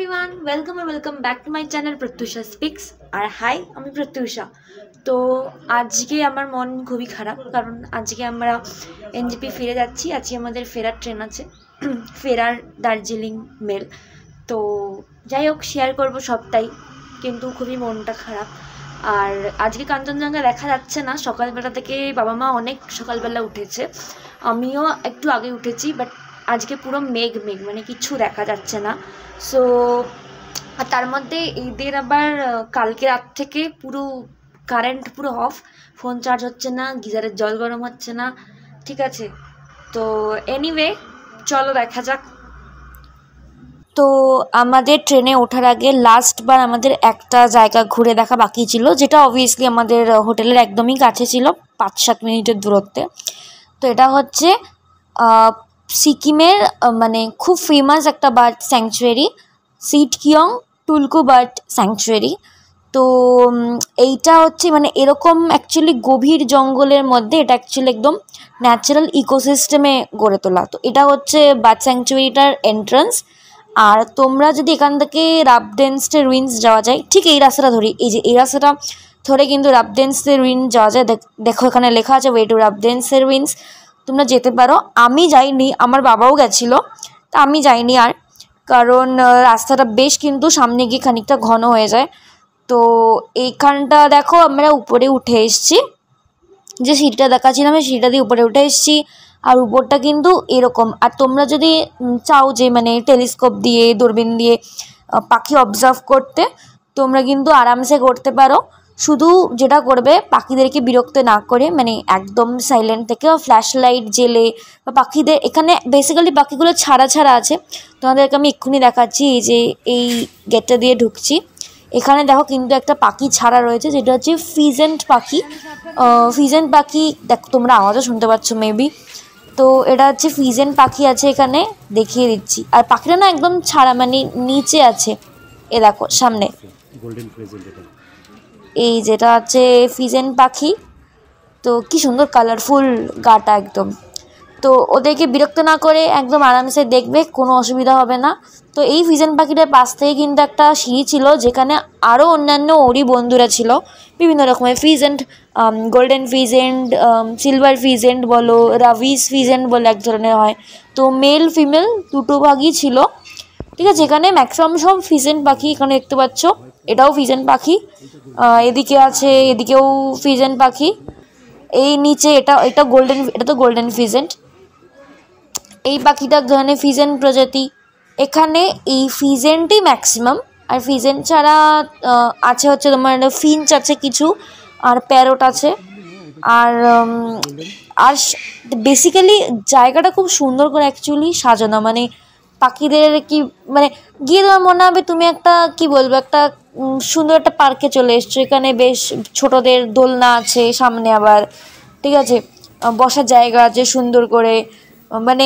Everyone, welcome back to my channel Pratyusha speaks. আর hi, আমি প্রত্যুষা। তো আজকে আমার মন খুবই খারাপ, কারণ আজকে আমরা এনজেপি ফিরে যাচ্ছি। আজকে আমাদের ফেরার ট্রেন আছে, ফেরার দার্জিলিং মেল। তো যাই হোক, শেয়ার করবো সবটাই, কিন্তু খুবই মনটা খারাপ। আর আজকে কাঞ্চনজঙ্ঘা দেখা যাচ্ছে না। সকালবেলা থেকে বাবা মা অনেক সকালবেলা উঠেছে, আমিও একটু আগে উঠেছি, বাট আজকে পুরো মেঘ মেঘ, মানে কিছু দেখা যাচ্ছে না। সো আর তার মধ্যে ঈদের আবার কালকে রাত থেকে পুরো কারেন্ট পুরো অফ, ফোন চার্জ হচ্ছে না, গিজারের জল গরম হচ্ছে না। ঠিক আছে, তো এনিওয়ে চলো দেখা যাক। তো আমাদের ট্রেনে ওঠার আগে লাস্টবার আমাদের একটা জায়গা ঘুরে দেখা বাকি ছিল, যেটা অবভিয়াসলি আমাদের হোটেলের একদমই কাছে ছিল, 5-7 মিনিটের দূরত্বে। তো এটা হচ্ছে সিকিমের মানে খুব ফেমাস একটা বার্ড স্যাংচুয়ারি, সিটকিয়ং টুলকু বার্ড স্যাংচুয়ারি। তো এইটা হচ্ছে মানে এরকম অ্যাকচুয়ালি গভীর জঙ্গলের মধ্যে, এটা অ্যাকচুয়ালি একদম ন্যাচারাল ইকোসিস্টেমে গড়ে তোলা। তো এটা হচ্ছে বার্ড স্যাংচুয়ারিটার এন্ট্রান্স। আর তোমরা যদি এখান থেকে রাবডেন্সটের রুইন্স যাওয়া যায়, ঠিক এই রাস্তাটা ধরি, এই যে এই রাস্তাটা ধরে কিন্তু রাবডেন্সের রুইন্স যাওয়া যায়। দেখো এখানে লেখা আছে ওয়ে টু রাবডেন্সের রুইন্স, তোমরা যেতে পারো। আমি যাইনি, আমার বাবাও গেছিলো, তা আমি যাইনি আর, কারণ রাস্তাটা বেশ কিন্তু সামনে গিয়ে খানিকটা ঘন হয়ে যায়। তো এইখানটা দেখো আমরা উপরে উঠে এসেছি, যে সিঁড়িটা দেখাচ্ছিলাম সেই সিঁড়িটা দিয়ে উপরে উঠে এসেছি। আর উপরটা কিন্তু এরকম। আর তোমরা যদি চাও যে মানে টেলিস্কোপ দিয়ে দূরবীন দিয়ে পাখি অবজার্ভ করতে, তোমরা কিন্তু আরামসে করতে পারো। শুধু যেটা করবে, পাখিদেরকে বিরক্ত না করে, মানে একদম সাইলেন্ট থেকে ফ্ল্যাশ লাইট জেলে, বা পাখিদের এখানে বেসিক্যালি পাখিগুলো ছাড়া ছাড়া আছে, তোমাদেরকে আমি এক্ষুনি দেখাচ্ছি। এই যে এই গেটটা দিয়ে ঢুকছি, এখানে দেখো কিন্তু একটা পাখি ছাড়া রয়েছে, যেটা হচ্ছে ফিজেন্ট পাখি। ফিজেন্ট পাখি দেখো, তোমরা আওয়াজও শুনতে পাচ্ছ মেবি। তো এটা হচ্ছে ফিজেন্ট পাখি আছে এখানে, দেখিয়ে দিচ্ছি। আর পাখিটা না একদম ছাড়া, মানে নিচে আছে, এ দেখো সামনে এই যেটা আছে ফিজেন্ট পাখি। তো কি সুন্দর কালারফুল গাটা একদম। তো ওদেরকে বিরক্ত না করে একদম আরামসে দেখবে, কোনো অসুবিধা হবে না। তো এই ফিজেন্ট পাখিটার পাশ থেকে কিন্তু একটা সিঁড়ি ছিল, যেখানে আরও অন্যান্য ওরই বন্ধুরা ছিল, বিভিন্ন রকমের pheasant, golden pheasant, silver pheasant বলো, রাভিস ফিজেন্ট বলে এক ধরনের হয়। তো মেল ফিমেল দুটো ভাগই ছিল। ঠিক আছে, এখানে ম্যাক্সিমাম সব ফিজেন্ট পাখি এখানে দেখতে পাচ্ছ। এটাও ফিজেন্ট পাখি, এদিকে আছে, এদিকেও ফিজেন্ট পাখি। এই নিচে এটা এটা গোল্ডেন, এটা তো গোল্ডেন ফিজেন্ট। এই পাখিটা এক ধরনের ফিজেন্ট প্রজাতি। এখানে এই ফিজেন্টই ম্যাক্সিমাম। আর ফিজেন্ট ছাড়া আছে হচ্ছে তোমার ফিঞ্চ আছে কিছু, আর প্যারট আছে। আর আর বেসিক্যালি জায়গাটা খুব সুন্দর করে অ্যাকচুয়ালি সাজানো, মানে পাখিদের কি মানে গিয়ে তোমার মনে হবে তুমি একটা কি বলবো, একটা সুন্দর একটা পার্কে চলে এসছো। এখানে বেশ ছোটদের দোলনা আছে সামনে, আবার ঠিক আছে বসার জায়গা আছে সুন্দর করে, মানে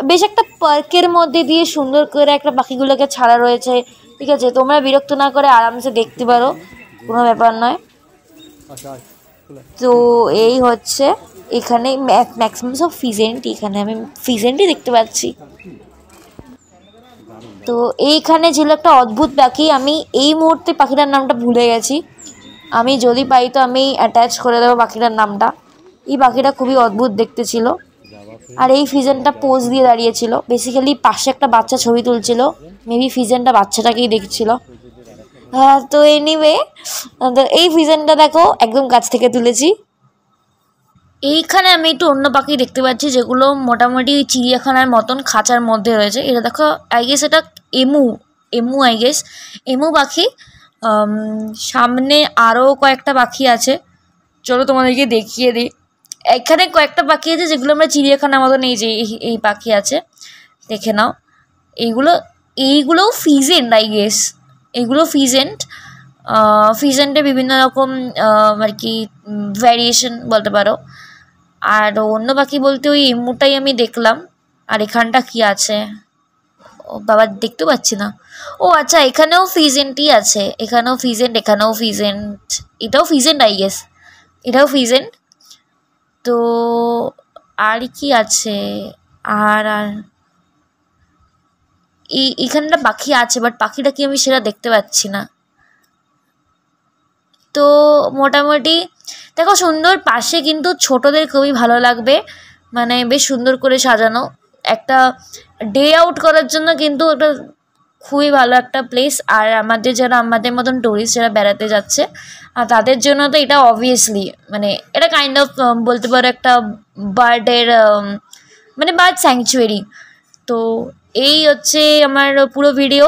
বেশ একটা পার্কের মধ্যে দিয়ে সুন্দর করে একটা পাখিগুলোকে ছাড়া রয়েছে। ঠিক আছে, তোমরা বিরক্ত না করে আরামসে দেখতে পারো, কোনো ব্যাপার নয়। তো এই হচ্ছে এখানে ম্যাক্সিমাম সব ফিজেন্ট, এখানে আমি ফিজেন্টই দেখতে পাচ্ছি। তো এইখানে ছিল একটা অদ্ভুত পাখি, আমি এই মুহূর্তে পাখিটার নামটা ভুলে গেছি। আমি যদি পাই তো আমি অ্যাটাচ করে দেবো পাখিটার নামটা। এই পাখিটা খুবই অদ্ভুত দেখতে ছিল। আর এই ফিজেনটা পোজ দিয়ে দাঁড়িয়েছিল, বেসিক্যালি পাশে একটা বাচ্চা ছবি তুলছিল, মেবি ফিজেনটা বাচ্চাটাকেই দেখছিল। তো এনিওয়ে, তো এই ফিজেনটা দেখো একদম কাছ থেকে তুলেছি। এইখানে আমি একটু অন্য পাখি দেখতে পাচ্ছি, যেগুলো মোটামুটি চিড়িয়াখানার মতন খাঁচার মধ্যে রয়েছে। এটা দেখো, আই গেস এটা এমু, আই গেস এমু পাখি। সামনে আরও কয়েকটা পাখি আছে, চলো তোমাদেরকে দেখিয়ে দিই। এখানে কয়েকটা পাখি আছে যেগুলো আমরা চিড়িয়াখানার মতন, এই যে এই পাখি আছে, দেখে নাও। এইগুলোও ফিজেন্ট আই গেস, এগুলো ফিজেন্ট। ফিজেন্টে বিভিন্ন রকম আর কি ভ্যারিয়েশন বলতে পারো। আর অন্য পাখি বলতে ওই এমুটাই আমি দেখলাম। আর এখানটা কি আছে, ও বাবা দেখতে পাচ্ছি না। ও আচ্ছা, এখানেও ফিজেন্টই আছে, এখানেও ফিজেন্ট, এখানেও ফিজেন্ট, এটাও ফিজেন্ট আই গেস, এটাও ফিজেন্ট। তো আর কি আছে, আর আর এইখানটা পাখি আছে, বাট পাখিটা কি আমি সেটা দেখতে পাচ্ছি না। তো মোটামুটি দেখো সুন্দর, পাশে কিন্তু ছোটদের খুবই ভালো লাগবে, মানে বেশ সুন্দর করে সাজানো, একটা ডে আউট করার জন্য কিন্তু ওটা খুবই ভালো একটা প্লেস। আর যারা আমাদের মতন টুরিস্ট যারা বেড়াতে যাচ্ছে আর তাদের জন্য তো এটা অবভিয়াসলি মানে এটা কাইন্ড অফ বলতে পারো একটা বার্ডের মানে বার্ড স্যাংচুয়ারি। তো এই হচ্ছে আমার পুরো ভিডিও।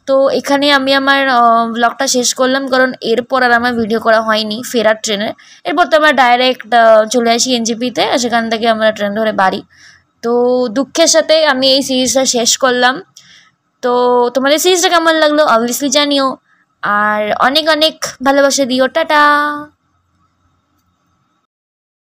তো এখানে আমি আমার ব্লগটা শেষ করলাম, কারণ এরপর আর আমার ভিডিও করা হয়নি ফেরার ট্রেনে। এরপর তো আমরা ডাইরেক্ট চলে আসি এনজেপিতে, সেখান থেকে আমরা ট্রেন ধরে বাড়ি। তো দুঃখের সাথে আমি এই সিরিজটা শেষ করলাম। তো তোমাদের সিরিজটা কেমন লাগলো অবভিয়াসলি জানিও, আর অনেক অনেক ভালোবাসা দিও, টাটা।